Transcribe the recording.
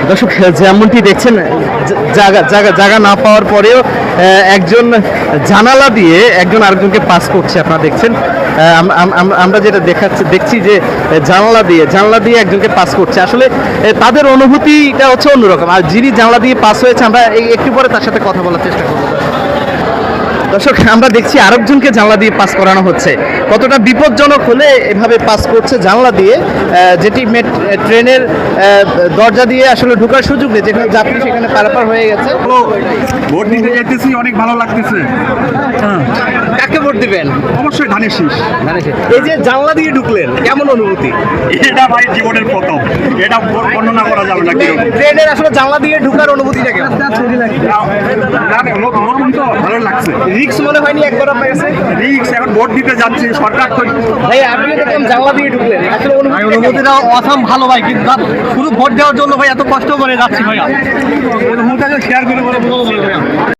দর্শক যেমনটি দেখছেন জায়গা না পাওয়ার পরেও একজন জানালা দিয়ে একজন আরেকজনকে পাস করছে। আপনারা দেখছেন আমরা যেটা দেখছি যে জানলা দিয়ে একজনকে পাস করছে। আসলে তাদের অনুভূতিটা হচ্ছে অন্যরকম। আর যিনি জানলা দিয়ে পাস হয়েছে আমরা একটু পরে তার সাথে কথা বলার চেষ্টা করবো। দর্শক আমরা দেখছি আরেকজনকে জানলা দিয়ে পাস করানো হচ্ছে। কতটা বিপজ্জনক হলে এভাবে পাস করছে জানলা দিয়ে, যেটি ট্রেনের দরজা দিয়ে আসলে ঢোকার সুযোগ নেই, যেখানে যাত্রী সেখানে পারাপার হয়ে গেছে। ভোট দিতে যেতেছি, অনেক ভালো লাগতেছে। কাকে ভোট দিবেন? অবশ্যই ধানের শীষ। এই যে জানলা দিয়ে ঢুকলেন, কেমন অনুভূতি? এটা ভাই জীবনের প্রথম, এটা বর্ণনা করা যাবে না। ট্রেনের আসলে জানলা দিয়ে ঢুকার অনুভূতিটা কেমন? নতুন তো ভালো লাগছে। রিক্স মনে হয়নি একবার আপনার কাছে? রিক্স, এখন ভোট দিতে যাচ্ছি, সরকার তো ভাই আপনি দেখলাম জানলা দিয়ে ঢুকলেন, আসলে অনুভূতিটা অসাম ভালো ভাই, কিন্তু শুধু ভোট দেওয়ার জন্য ভাই এত কষ্ট করে যাচ্ছি ভাইয়া। শেয়ার করে